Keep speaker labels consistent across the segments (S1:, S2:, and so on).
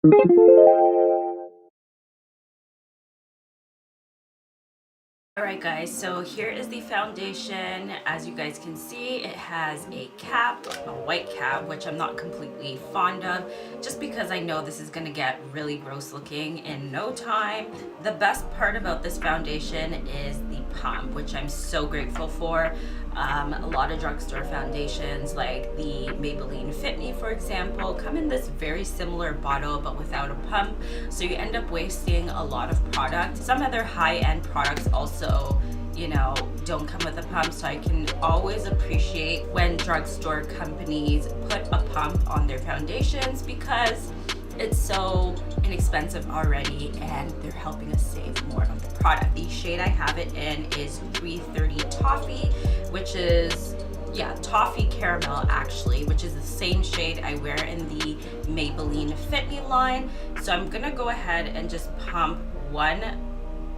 S1: Alright guys, so here is the foundation. As you guys can see, it has a cap, a white cap, which I'm not completely fond of, just because I know this is going to get really gross looking in no time. The best part about this foundation is the pump, which I'm so grateful for. A lot of drugstore foundations like the Maybelline Fit Me, for example, come in this very similar bottle but without a pump, so you end up wasting a lot of product. Some other high-end products also, you know, don't come with a pump, so I can always appreciate when drugstore companies put a pump on their foundations because it's so inexpensive already and they're helping us save more of the product. The shade I have it in is 330 Toffee, which is, yeah, Toffee Caramel actually, which is the same shade I wear in the Maybelline Fit Me line. So I'm gonna go ahead and just pump one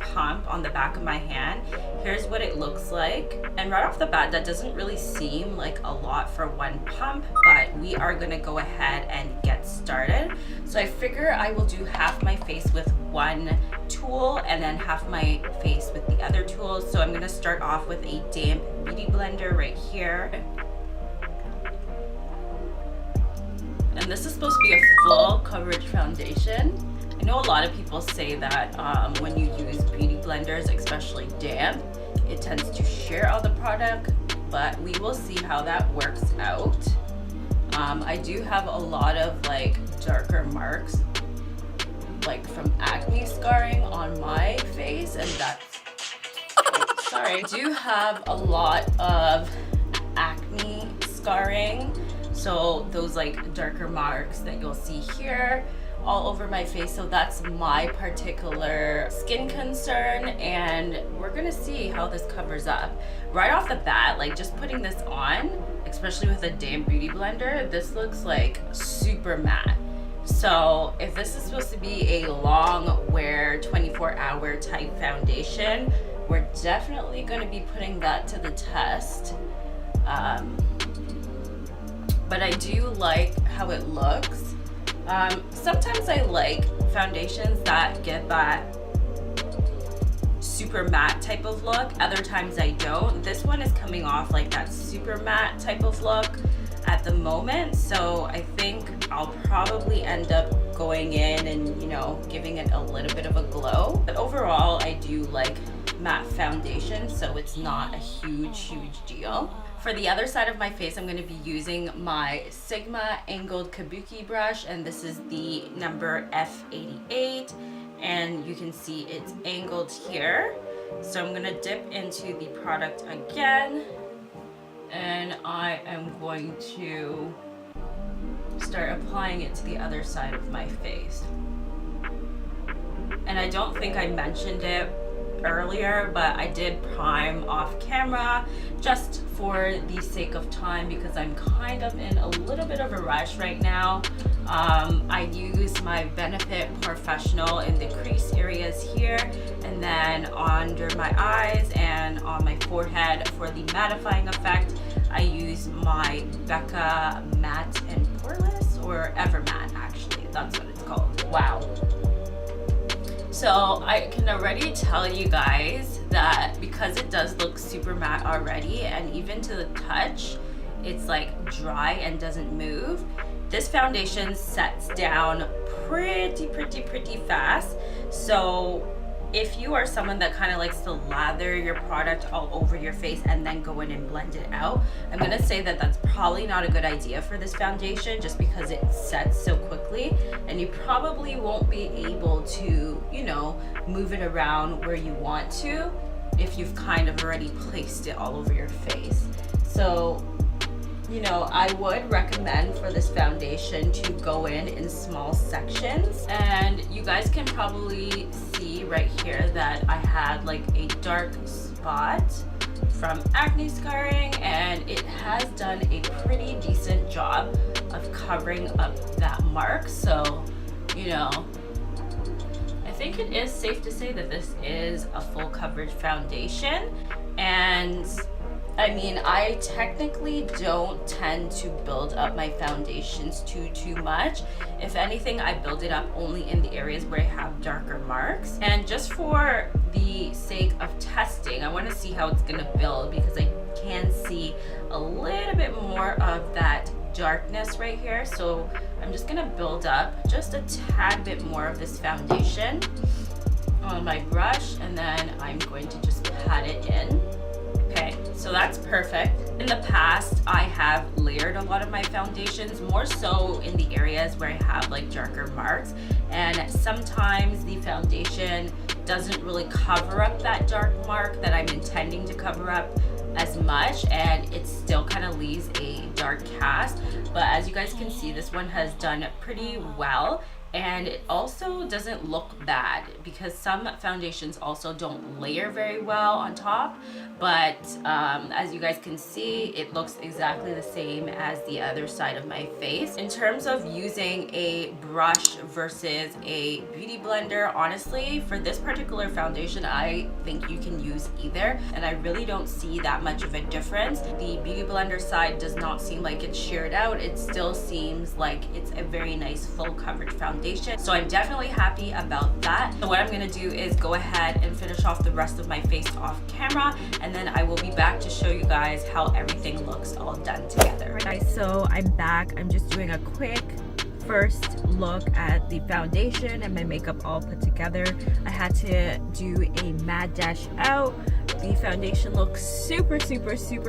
S1: pump on the back of my hand. Here's what it looks like, and right off the bat that doesn't really seem like a lot for one pump, but we are gonna go ahead and get started. So I figure I will do half my face with one tool and then half my face with the other tool. So I'm gonna start off with a damp beauty blender right here, and this is supposed to be a full coverage foundation. I know a lot of people say that when you use beauty blenders, especially damp, it tends to shear out the product, but we will see how that works out. I do have a lot of like darker marks, like from acne scarring on my face, and that's, sorry, I do have a lot of acne scarring, so those like darker marks that you'll see here all over my face, so that's my particular skin concern, and we're gonna see how this covers up. Right off the bat, like just putting this on, especially with a damp beauty blender, this looks like super matte. So if this is supposed to be a long wear 24-hour type foundation, we're definitely going to be putting that to the test. But I do like how it looks. Sometimes I like foundations that get that super matte type of look, other times I don't. This one is coming off like that super matte type of look at the moment, so I think I'll probably end up going in and, you know, giving it a little bit of a glow. But overall, I do like matte foundation, so it's not a huge deal. For the other side of my face, I'm going to be using my Sigma angled kabuki brush, and this is the number F88, and you can see it's angled here. So I'm going to dip into the product again, and I am going to start applying it to the other side of my face. And I don't think I mentioned it earlier, but I did prime off camera just for the sake of time because I'm kind of in a little bit of a rush right now. I use my Benefit Professional in the crease areas here, and then under my eyes and on my forehead for the mattifying effect, I use my Becca Matte and Poreless, or Evermatte actually, that's what it's called. Wow. So I can already tell you guys that because it does look super matte already, and even to the touch, it's like dry and doesn't move. This foundation sets down pretty fast. So if you are someone that kind of likes to lather your product all over your face and then go in and blend it out, I'm gonna say that that's probably not a good idea for this foundation, just because it sets so quickly and you probably won't be able to, you know, move it around where you want to if you've kind of already placed it all over your face. So, you know, I would recommend for this foundation to go in small sections, and you guys can probably see right here that I had like a dark spot from acne scarring, and it has done a pretty decent job of covering up that mark. So, you know, I think it is safe to say that this is a full coverage foundation, and I mean, I technically don't tend to build up my foundations too much. If anything, I build it up only in the areas where I have darker marks. And just for the sake of testing, I want to see how it's gonna build, because I can see a little bit more of that darkness right here. So I'm just gonna build up just a tad bit more of this foundation on my brush, and then I'm going to just pat it in. Okay, so that's perfect. In the past, I have layered a lot of my foundations, more so in the areas where I have like darker marks, and sometimes the foundation doesn't really cover up that dark mark that I'm intending to cover up as much, and it still kind of leaves a dark cast. But as you guys can see, this one has done pretty well, and it also doesn't look bad, because some foundations also don't layer very well on top. But as you guys can see, it looks exactly the same as the other side of my face. In terms of using a brush versus a beauty blender, honestly, for this particular foundation, I think you can use either, and I really don't see that much of a difference. The beauty blender side does not seem like it's sheared out. It still seems like it's a very nice full coverage foundation. So I'm definitely happy about that. So what I'm gonna do is go ahead and finish off the rest of my face off camera, and then I will be back to show you guys how everything looks all done together. All right, guys, so I'm back. I'm just doing a quick first look at the foundation and my makeup all put together. I had to do a matte dash out. The foundation looks super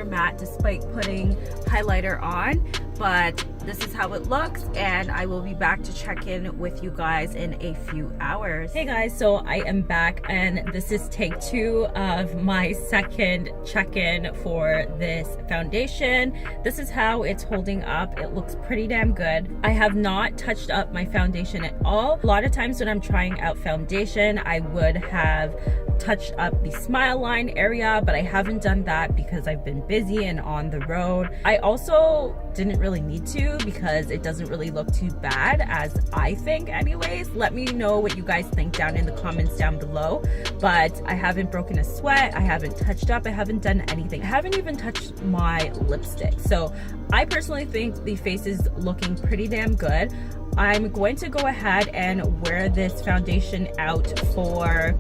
S1: matte despite putting highlighter on, but this is how it looks, and I will be back to check in with you guys in a few hours. Hey guys, so I am back, and this is take 2 of my second check-in for this foundation. This is how it's holding up. It looks pretty damn good. I have not touched up my foundation at all. A lot of times when I'm trying out foundation, I would have touched up the smile line area, but I haven't done that because I've been busy and on the road. I also didn't really need to, because it doesn't really look too bad, as I think anyways. Let me know what you guys think down in the comments down below. But I haven't broken a sweat, I haven't touched up, I haven't done anything. I haven't even touched my lipstick. So I personally think the face is looking pretty damn good. I'm going to go ahead and wear this foundation out for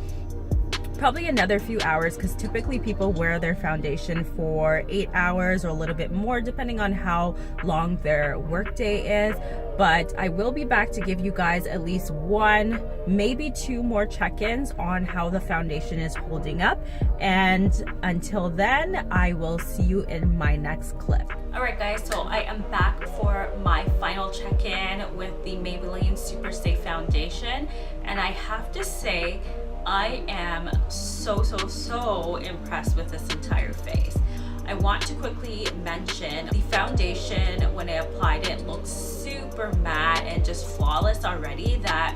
S1: probably another few hours, because typically people wear their foundation for 8 hours or a little bit more depending on how long their workday is. But I will be back to give you guys at least 1, maybe 2 more check-ins on how the foundation is holding up, and until then I will see you in my next clip. Alright guys, so I am back for my final check-in with the Maybelline Superstay foundation, and I have to say I am so impressed with this entire face. I want to quickly mention the foundation, when I applied it, looked super matte and just flawless already, that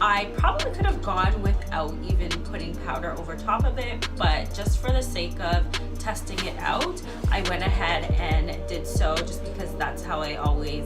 S1: I probably could have gone without even putting powder over top of it, but just for the sake of testing it out, I went ahead and did so, just because that's how I always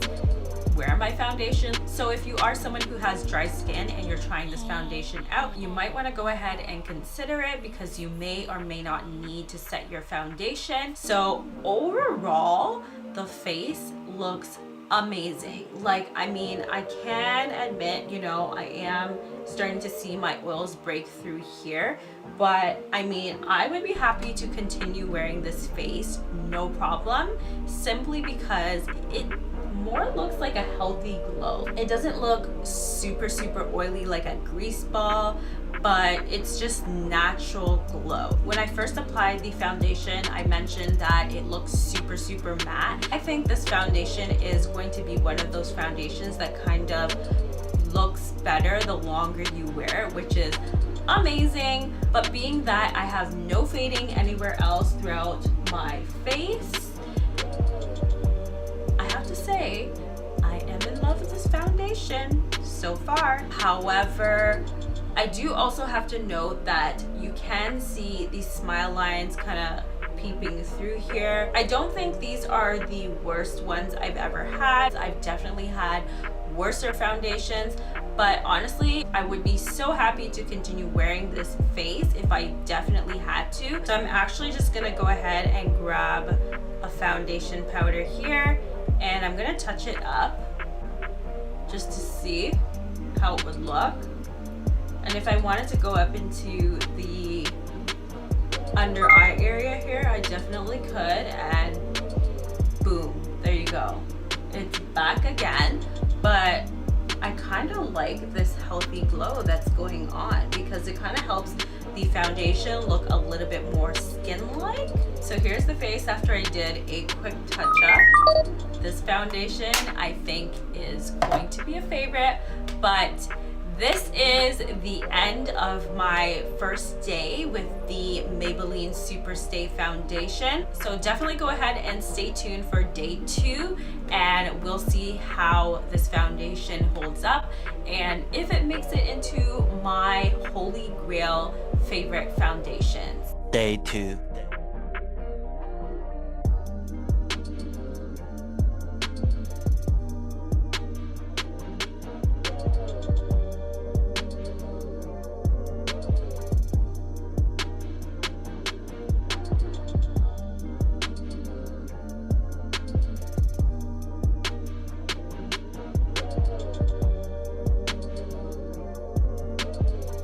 S1: wear my foundation. So if you are someone who has dry skin and you're trying this foundation out, you might want to go ahead and consider it, because you may or may not need to set your foundation. So overall, the face looks amazing. Like, I mean, I can admit, you know, I am starting to see my oils break through here, but I mean, I would be happy to continue wearing this face, no problem, simply because it more looks like a healthy glow. It doesn't look super oily like a grease ball, but it's just natural glow. When I first applied the foundation, I mentioned that it looks super matte. I think this foundation is going to be one of those foundations that kind of looks better the longer you wear it, which is amazing. But being that I have no fading anywhere else throughout my face, I have to say I am in love with this foundation so far. However, I do also have to note that you can see these smile lines kind of peeping through here. I don't think these are the worst ones I've ever had. I've definitely had worser foundations, but honestly, I would be so happy to continue wearing this face if I definitely had to. So I'm actually just gonna go ahead and grab a foundation powder here, and I'm gonna touch it up just to see how it would look. And if I wanted to go up into the under eye area here, I definitely could, and boom, there you go. It's back again, but I kind of like this healthy glow that's going on because it kind of helps the foundation look a little bit more skin-like. So here's the face after I did a quick touch-up. This foundation I think is going to be a favorite, but this is the end of my first day with the Maybelline Superstay foundation. So definitely go ahead and stay tuned for day 2, and we'll see how this foundation holds up and if it makes it into my holy grail favorite foundations.
S2: Day 2.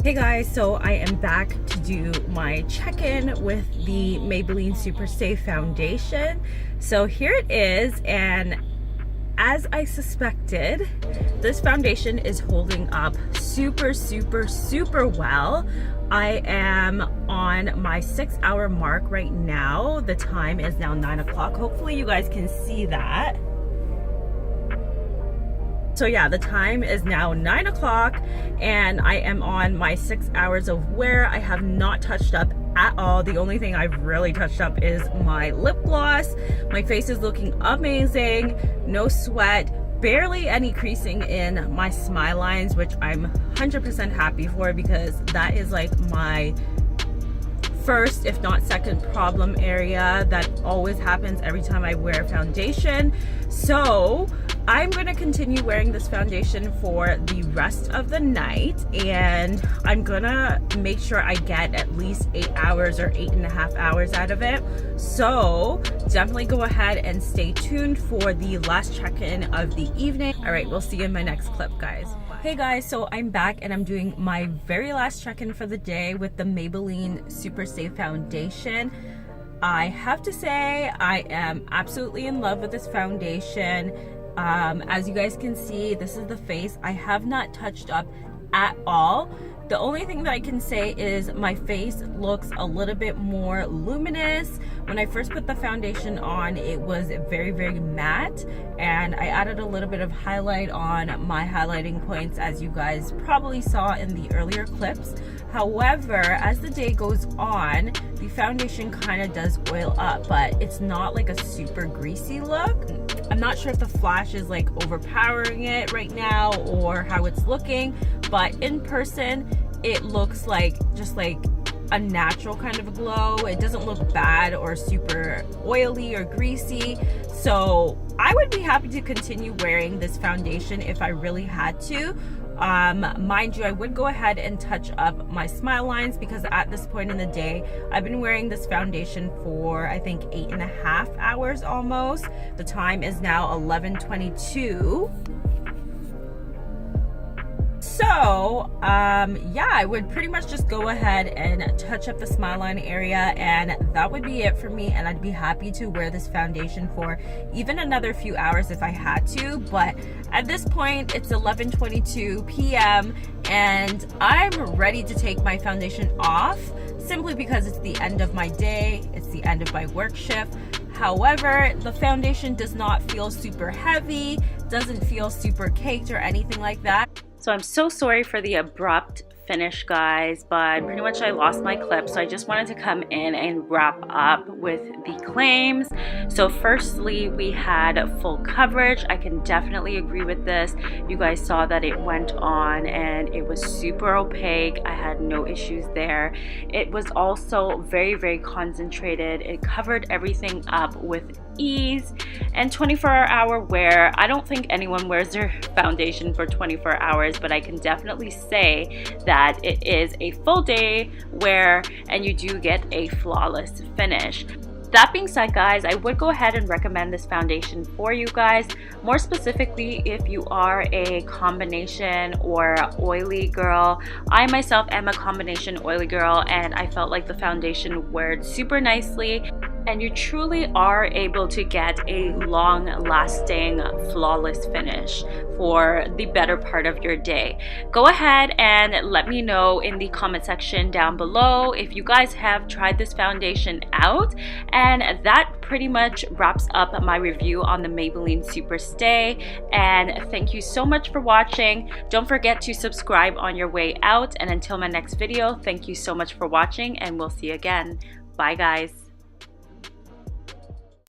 S1: Hey guys, so I am back to do my check-in with the Maybelline Superstay foundation. So here it is, and as I suspected, this foundation is holding up super well. I am on my 6-hour mark right now. The time is now 9 o'clock. Hopefully you guys can see that. So yeah, the time is now 9 o'clock and I am on my 6 hours of wear. I have not touched up at all. The only thing I've really touched up is my lip gloss. My face is looking amazing, no sweat, barely any creasing in my smile lines, which I'm 100% happy for because that is like my first, if not second, problem area that always happens every time I wear foundation. So I'm going to continue wearing this foundation for the rest of the night, and I'm gonna make sure I get at least 8 hours or 8.5 hours out of it. So definitely go ahead and stay tuned for the last check-in of the evening. All right, we'll see you in my next clip, guys. Hey guys, so I'm back and I'm doing my very last check-in for the day with the Maybelline Superstay foundation. I have to say I am absolutely in love with this foundation. As you guys can see, this is the face. I have not touched up at all. The only thing that I can say is my face looks a little bit more luminous. When I first put the foundation on, it was very matte, and I added a little bit of highlight on my highlighting points, as you guys probably saw in the earlier clips. However, as the day goes on, the foundation kind of does oil up, but it's not like a super greasy look. I'm not sure if the flash is like overpowering it right now or how it's looking, but in person it looks like just like a natural kind of a glow. It doesn't look bad or super oily or greasy. So I would be happy to continue wearing this foundation if I really had to. Mind you, I would go ahead and touch up my smile lines because at this point in the day, I've been wearing this foundation for I think 8.5 hours almost. The time is now 11:22. So yeah, I would pretty much just go ahead and touch up the smile line area, and that would be it for me, and I'd be happy to wear this foundation for even another few hours if I had to. But at this point it's 11:22 p.m. and I'm ready to take my foundation off simply because it's the end of my day, it's the end of my work shift. However, the foundation does not feel super heavy, doesn't feel super caked or anything like that. So I'm so sorry for the abrupt finish, guys, but pretty much I lost my clip, so I just wanted to come in and wrap up with the claims. So firstly, we had full coverage. I can definitely agree with this. You guys saw that it went on and it was super opaque. I had no issues there. It was also very concentrated. It covered everything up with ease. And 24-hour wear, I don't think anyone wears their foundation for 24 hours, but I can definitely say that it is a full day wear and you do get a flawless finish. That being said, guys, I would go ahead and recommend this foundation for you guys, more specifically if you are a combination or oily girl. I myself am a combination oily girl, and I felt like the foundation weared super nicely, and you truly are able to get a long-lasting, flawless finish for the better part of your day. Go ahead and let me know in the comment section down below if you guys have tried this foundation out. And that pretty much wraps up my review on the Maybelline Superstay. And thank you so much for watching. Don't forget to subscribe on your way out. And until my next video, thank you so much for watching, and we'll see you again. Bye, guys.